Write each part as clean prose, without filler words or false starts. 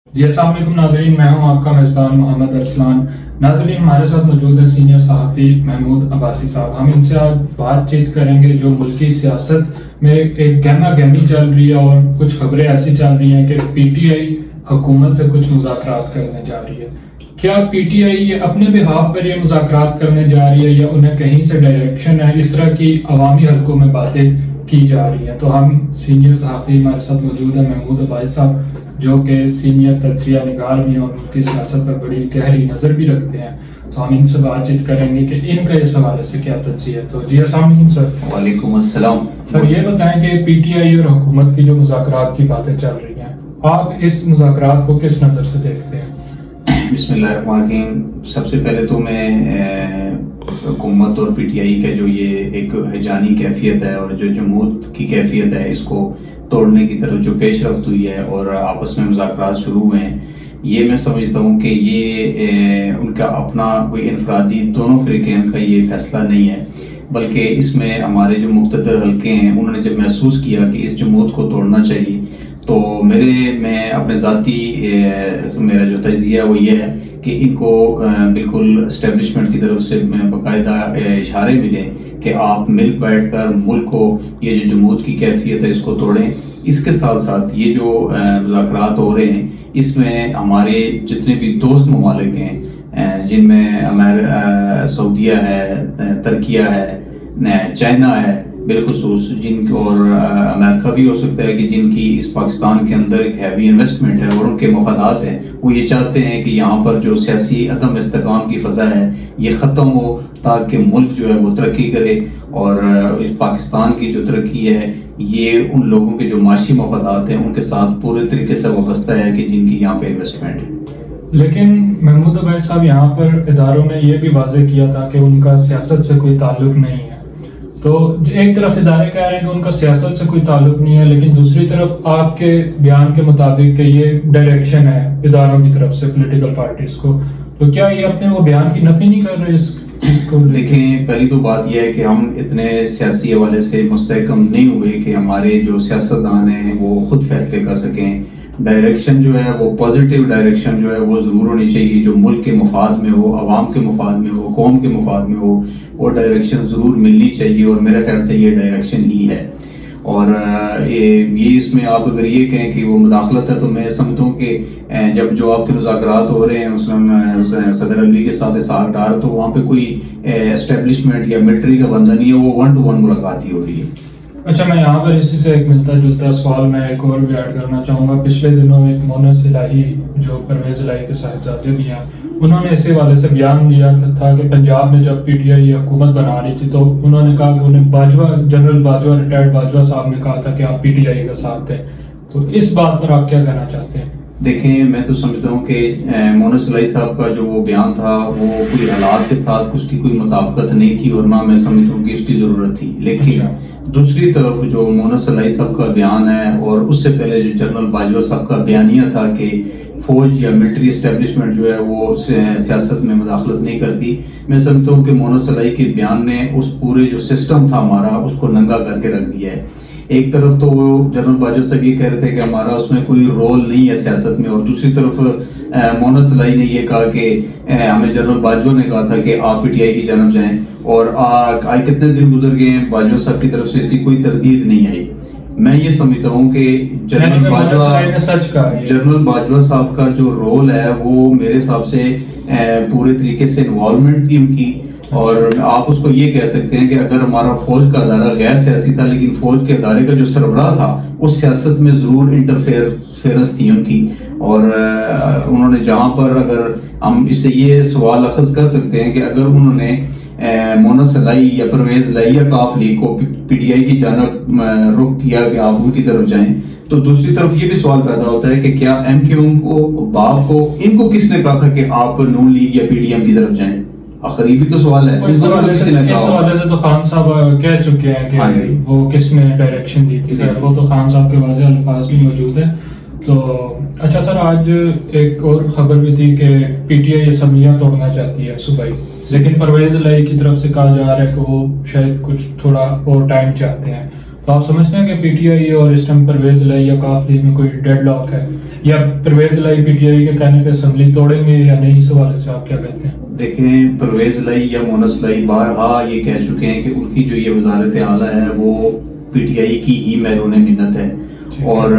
جی السلام علیکم ناظرین، میں ہوں آپ کا میزبان محمد ارسلان۔ ناظرین، ہمارے ساتھ موجود ہے سینئر صحافی محمود عباسی صاحب۔ ہم ان سے آج بات چیت کریں گے جو ملکی سیاست میں ایک گہما گہمی چل رہی ہے اور کچھ خبریں ایسی چل رہی ہیں کہ پی ٹی آئی حکومت سے کچھ مذاکرات کرنے جا رہی ہے۔ کیا پی ٹی آئی یہ اپنے بہاف پر یہ مذاکرات کرنے جا رہی ہے یا انہیں کہیں سے ڈائریکشن ہے؟ اس طرح کی عوامی حلقوں میں باتیں کی جا رہی ہیں۔ تو ہم سینئر صحافی ہمارے ساتھ موجود ہے محمود عباسی صاحب، جو کہ سینئر تجزیہ نگار بھی ہیں اور ملکی سیاست پر بڑی گہری نظر بھی رکھتے ہیں۔ تو ہم ان سے بات چیت کریں گے کہ ان کا اس حوالے سے کیا تجزیہ ہے۔ تو جی السلام علیکم سر۔ وعلیکم السلام سر، یہ بتائیں کہ پی ٹی آئی اور حکومت کی جو مذاکرات کی باتیں چل رہی ہیں، آپ اس مذاکرات کو کس نظر سے دیکھتے ہیں؟ بسم اللہ الرحمن الرحیم۔ سب سے پہلے تو میں حکومت اور پی ٹی آئی کا جو یہ ایک ہیجانی کیفیت ہے اور جو جمود کی کیفیت ہے، اس کو توڑنے کی طرف جو پیش رفت ہوئی ہے اور آپس میں مذاکرات شروع ہوئے ہیں، یہ میں سمجھتا ہوں کہ یہ ان کا اپنا کوئی انفرادی دونوں فریقین کا یہ فیصلہ نہیں ہے، بلکہ اس میں ہمارے جو مقتدر حلقے ہیں انہوں نے جب محسوس کیا کہ اس جمود کو توڑنا چاہیے، تو میں اپنے ذاتی میرا جو تجزیہ وہ یہ ہے کہ ان کو بالکل اسٹیبلشمنٹ کی طرف سے باقاعدہ اشارے ملے کہ آپ مل بیٹھ کر ملک کو یہ جو جمود کی کیفیت ہے اس کو توڑیں۔ اس کے ساتھ ساتھ یہ جو مذاکرات ہو رہے ہیں، اس میں ہمارے جتنے بھی دوست ممالک ہیں، جن میں سعودیہ ہے، ترکیہ ہے، چائنا ہے بالخصوص، جن کو اور امریکہ بھی ہو سکتا ہے کہ جن کی اس پاکستان کے اندر ایک ہیوی انویسٹمنٹ ہے اور ان کے مفادات ہیں، وہ یہ چاہتے ہیں کہ یہاں پر جو سیاسی عدم استحکام کی فضا ہے یہ ختم ہو، تاکہ ملک جو ہے وہ ترقی کرے، اور پاکستان کی جو ترقی ہے یہ ان لوگوں کے جو معاشی مفادات ہیں ان کے ساتھ پورے طریقے سے وابستہ ہے کہ جن کی یہاں پہ انویسٹمنٹ ہے۔ لیکن محمود عباسی صاحب، یہاں پر اداروں نے یہ بھی واضح کیا تھا کہ ان کا سیاست سے کوئی تعلق نہیں ہے۔ تو ایک طرف ادارے کہہ رہے ہیں کہ ان کا سیاست سے کوئی تعلق نہیں ہے، لیکن دوسری طرف آپ کے بیان کے مطابق کہ یہ ڈائریکشن ہے اداروں کی طرف سے پولیٹیکل پارٹیز کو، تو کیا یہ اپنے وہ بیان کی نفی نہیں کر رہے اس چیز کو؟ دیکھیں، پہلی تو بات یہ ہے کہ ہم اتنے سیاسی حوالے سے مستحکم نہیں ہوئے کہ ہمارے جو سیاستدان ہیں وہ خود فیصلے کر سکیں۔ ڈائریکشن جو ہے وہ پازیٹیو ڈائریکشن جو ہے وہ ضرور ہونی چاہیے، جو ملک کے مفاد میں ہو، عوام کے مفاد میں ہو، قوم کے مفاد میں ہو، وہ ڈائریکشن ضرور ملنی چاہیے، اور میرے خیال سے یہ ڈائریکشن ہی ہے۔ اور یہ اس میں آپ اگر یہ کہیں کہ وہ مداخلت ہے، تو میں سمجھتا ہوں کہ جب جو آپ کے مذاکرات ہو رہے ہیں اس میں صدر عربی کے ساتھ اسحاق ڈار، تو وہاں پہ کوئی اسٹیبلشمنٹ یا ملٹری کا بندہ نہیں ہے، وہ 1-to-1 ملاقات ہی ہو رہی ہے۔ اچھا، میں یہاں پر اسی سے ایک ملتا جلتا سوال میں ایک اور بھی ایڈ کرنا چاہوں گا۔ پچھلے دنوں ایک مونس الہی جو پرویز الہی کے صاحبزادے بھی ہیں، انہوں نے اسی والے سے بیان دیا تھا کہ پنجاب میں جب پی ٹی آئی حکومت بنا رہی تھی تو انہوں نے کہا کہ انہیں جنرل باجوہ، ریٹائرڈ باجوہ صاحب نے کہا تھا کہ آپ پی ٹی آئی کا ساتھ دیں۔ تو اس بات پر آپ کیا کہنا چاہتے ہیں؟ دیکھیں، میں تو سمجھتا ہوں کہ مونس الہی صاحب کا جو وہ بیان تھا وہ کوئی حالات کے ساتھ اس کی کوئی مطابقت نہیں تھی، اور نہ میں سمجھتا ہوں کہ اس کی ضرورت تھی۔ لیکن دوسری طرف جو مونس الہی صاحب کا بیان ہے، اور اس سے پہلے جو جنرل باجوہ صاحب کا بیانیہ تھا کہ فوج یا ملٹری اسٹیبلشمنٹ جو ہے وہ سیاست میں مداخلت نہیں کرتی، میں سمجھتا ہوں کہ مونس الہی کے بیان نے اس پورے جو سسٹم تھا ہمارا اس کو ننگا کر کے رکھ دیا ہے۔ ایک طرف تو وہ جنرل باجوہ صاحب یہ کہہ رہے تھے کہ ہمارا اس میں کوئی رول نہیں ہے سیاست میں، اور دوسری طرف مونس الہی نے یہ کہا کہ ہمیں جنرل باجوہ نے کہا تھا کہ آپ پی ٹی آئی کی جانب جائیں، اور آج کتنے دن گزر گئے ہیں، باجوہ صاحب کی طرف سے اس کی کوئی تردید نہیں آئی۔ میں یہ سمجھتا ہوں کہ جنرل باجوہ صاحب کا جو رول ہے وہ میرے حساب سے پورے طریقے سے انوالومنٹ تھی ان کی، اور آپ اس کو یہ کہہ سکتے ہیں کہ اگر ہمارا فوج کا ادارہ غیر سیاسی تھا، لیکن فوج کے ادارے کا جو سربراہ تھا اس سیاست میں ضرور انٹرفیئرنس تھی ان کی، اور انہوں نے جہاں پر، اگر ہم اس سے یہ سوال اخذ کر سکتے ہیں کہ اگر انہوں نے مونس الہی یا پرویز الہی یا کاف لیگ کو پی ٹی آئی کی جانب رخ کیا کہ آپ ان کی طرف جائیں، تو دوسری طرف یہ بھی سوال پیدا ہوتا ہے کہ کیا ایم کیو ایم کو، باپ کو، ان کو کس نے کہا تھا کہ آپ نون لیگ یا پی ڈی ایم کی طرف جائیں؟ آخر یہ بھی تو سوال ہے۔ اس حوالے سے تو خان صاحب کہہ چکے ہیں کہ وہ کس نے ڈائریکشن دی تھی، وہ تو خان صاحب کے واضح الفاظ بھی موجود ہیں۔ تو اچھا سر، آج ایک اور خبر بھی تھی کہ پی ٹی آئی اسمبلیاں توڑنا چاہتی ہے صوبائی، لیکن پرویز الہی کی طرف سے کہا جا رہا ہے کہ وہ شاید کچھ تھوڑا اور ٹائم چاہتے ہیں۔ تو آپ سمجھتے ہیں کہ پی ٹی آئی اور اس ٹائم پرویز الہی یا کاف لیگ میں کوئی ڈیڈ لاک ہے، یا پرویز الہی پی ٹی آئی کے کہنے پہ اسمبلی توڑیں گے یا نہیں؟ اس حوالے سے آپ کیا کہتے ہیں؟ دیکھیں، پرویز الہی یا مونس الہی بارہا یہ کہہ چکے ہیں کہ ان کی جو یہ وزارت اعلیٰ ہے وہ پی ٹی آئی کی ہی محرون منت ہے، اور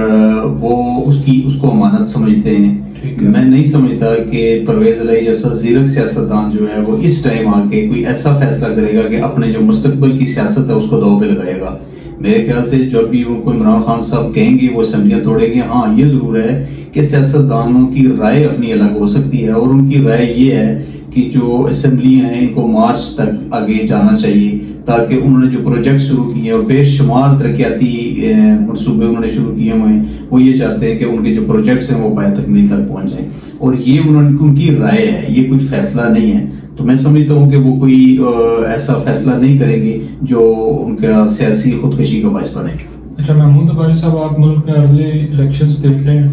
وہ اس کو امانت سمجھتے ہیں۔ میں نہیں سمجھتا کہ پرویز الہی جیسا زیرک سیاستدان جو ہے وہ اس ٹائم آ کے کوئی ایسا فیصلہ کرے گا کہ اپنے جو مستقبل کی سیاست ہے اس کو داؤ پہ لگائے گا۔ میرے خیال سے جب بھی وہ کوئی عمران خان صاحب کہیں گے وہ اسمبلیاں توڑیں گے۔ ہاں، یہ ضرور ہے کہ سیاستدانوں کی رائے اپنی الگ ہو سکتی ہے، اور ان کی رائے یہ ہے کہ جو اسمبلیاں ہیں ان کو مارچ تک آگے جانا چاہیے، تاکہ انہوں نے جو پروجیکٹ شروع کیے اور بے شمار ترقیاتی منصوبے انہوں نے شروع کیے ہوئے ہیں، وہ یہ چاہتے ہیں کہ ان کے جو پروجیکٹس ہیں وہ پایہ تکمیل تک پہنچ جائیں، اور یہ ان کی رائے ہے، یہ کوئی فیصلہ نہیں ہے۔ تو میں سمجھتا ہوں کہ وہ کوئی ایسا فیصلہ نہیں کریں گے جو ان کا سیاسی خودکشی کا باعث بنے۔ اچھا محمود عباسی صاحب، آپ ملک میں ارلی الیکشنز دیکھ رہے ہیں؟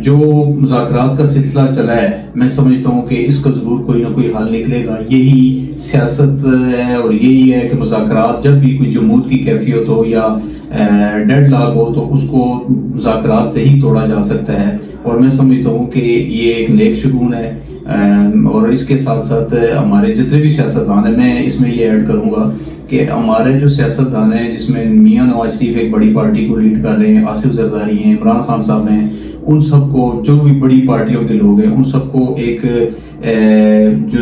جو مذاکرات کا سلسلہ چلا ہے، میں سمجھتا ہوں کہ اس کا ضرور کوئی نہ کوئی حل نکلے گا۔ یہی سیاست ہے اور یہی ہے کہ مذاکرات جب بھی کوئی جمود کی کیفیت ہو یا ڈیڈ لاک ہو تو اس کو مذاکرات سے ہی توڑا جا سکتا ہے، اور میں سمجھتا ہوں کہ یہ ایک نیک شگون ہے۔ اور اس کے ساتھ ساتھ ہمارے جتنے بھی سیاستدان ہیں، میں اس میں یہ ایڈ کروں گا کہ ہمارے جو سیاستدان ہیں جس میں میاں نواز شریف ایک بڑی پارٹی کو لیڈ کر رہے ہیں، آصف زرداری ہیں، عمران خان صاحب ہیں، ان سب کو، جو بھی بڑی پارٹیوں کے لوگ ہیں، ان سب کو ایک جو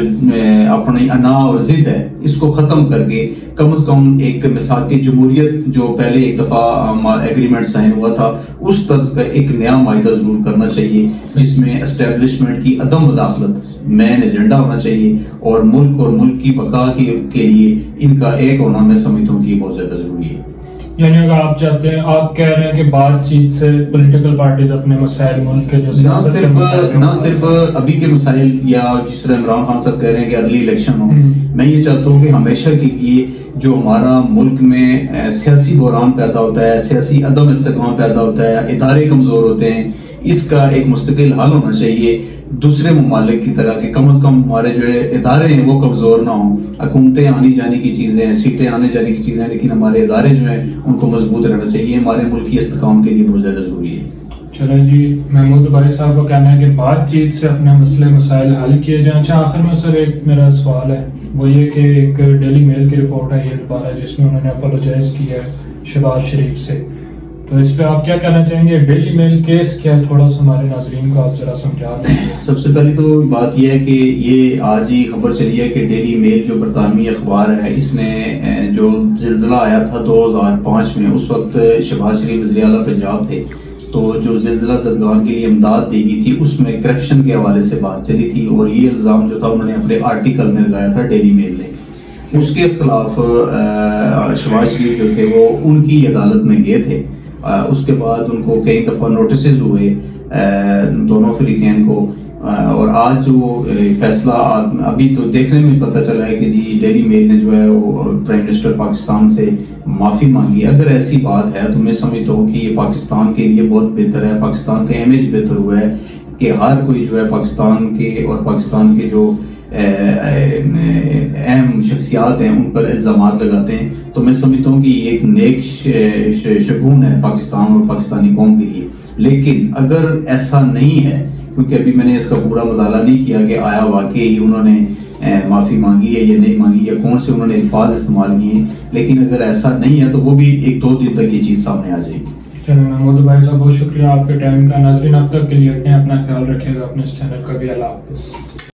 اپنی انا اور ضد ہے اس کو ختم کر کے کم از کم ایک مساق جمہوریت جو پہلے ایک دفعہ ایگریمنٹ سائن ہوا تھا اس طرز کا ایک نیا معاہدہ ضرور کرنا چاہیے، جس میں اسٹیبلشمنٹ کی عدم مداخلت مین ایجنڈا ہونا چاہیے، اور ملک کی بقا کے لیے ان کا ایک ہونا میں سمجھتا ہوں کہ یہ بہت زیادہ ضروری ہے۔ یعنی اگر آپ چاہتے ہیں، آپ کہہ رہے ہیں کہ بات چیت سے پولیٹیکل پارٹیز اپنے مسائل ملک کے جو نہ صرف ابھی کے مسائل، یا جس طرح عمران خان صاحب کہہ رہے ہیں کہ ارلی الیکشن ہو، میں یہ چاہتا ہوں کہ ہمیشہ کے لیے جو ہمارا ملک میں سیاسی بحران پیدا ہوتا ہے، سیاسی عدم استحکام پیدا ہوتا ہے، ادارے کمزور ہوتے ہیں، اس کا ایک مستقل حل ہونا چاہیے دوسرے ممالک کی طرح، کہ کم از کم ہمارے جو ادارے ہیں وہ کمزور نہ ہوں۔ حکومتیں آنے جانے کی چیزیں ہیں، سیٹیں آنے جانے کی چیزیں ہیں، لیکن ہمارے ادارے جو ہیں ان کو مضبوط رہنا چاہیے، ہمارے ملکی استحکام کے لیے بہت زیادہ ضروری ہے۔ چلیں جی، محمود عباسی صاحب کا کہنا ہے کہ بات چیت سے اپنے مسئلے مسائل حل کیے جائیں۔ اچھا، آخر میں سر ایک میرا سوال ہے، وہ یہ کہ ایک ڈیلی میل کی رپورٹ ہے یہ جس میں انہوں نے اپولوجائز کیا ہے شہباز شریف سے، تو اس پہ آپ کیا کہنا چاہیں گے؟ ڈیلی میل کیس کیا ہے؟ تھوڑا سا ہمارے ناظرین کو آپ ذرا سمجھا دیں۔ سب سے پہلی تو بات یہ ہے کہ یہ آج ہی خبر چلی ہے کہ ڈیلی میل جو برطانوی اخبار ہے، اس نے جو زلزلہ آیا تھا 2005 میں، اس وقت شہباز شریف وزیر اعلیٰ پنجاب تھے، تو جو زلزلہ زدگان کے لیے امداد دی گئی تھی اس میں کرپشن کے حوالے سے بات چلی تھی، اور یہ الزام جو تھا انہوں نے اپنے آرٹیکل میں لگایا تھا ڈیلی میل نے۔ اس کے خلاف شہباز شریف جو تھے وہ ان کی عدالت میں گئے تھے، اس کے بعد ان کو کئی دفعہ نوٹسز ہوئے دونوں فریقین کو، اور آج وہ فیصلہ ابھی تو دیکھنے میں پتہ چلا ہے کہ جی ڈیلی میل نے جو ہے وہ پرائم منسٹر پاکستان سے معافی مانگی۔ اگر ایسی بات ہے تو میں سمجھتا ہوں کہ یہ پاکستان کے لیے بہت بہتر ہے، پاکستان کا امیج بہتر ہوا ہے کہ ہر کوئی جو ہے پاکستان کے اور پاکستان کے جو اہم شخصیات ہیں ان پر الزامات لگاتے ہیں، تو میں سمجھتا ہوں کہ یہ ایک نیک شگون ہے پاکستان اور پاکستانی قوم کے لیے۔ لیکن اگر ایسا نہیں ہے، کیونکہ ابھی میں نے اس کا پورا مطالعہ نہیں کیا کہ آیا واقعی انہوں نے معافی مانگی ہے یا نہیں مانگی، یا کون سے انہوں نے الفاظ استعمال کیے ہیں، لیکن اگر ایسا نہیں ہے تو وہ بھی 1-2 دن تک یہ چیز سامنے آ جائے گی۔ چلیں محمود بھائی صاحب، بہت شکریہ آپ کے ٹائم کا۔ ناظرین اب تک کے لیے اپنا خیال رکھے گا، اپنے چینل کا بھی۔ اللہ حافظ۔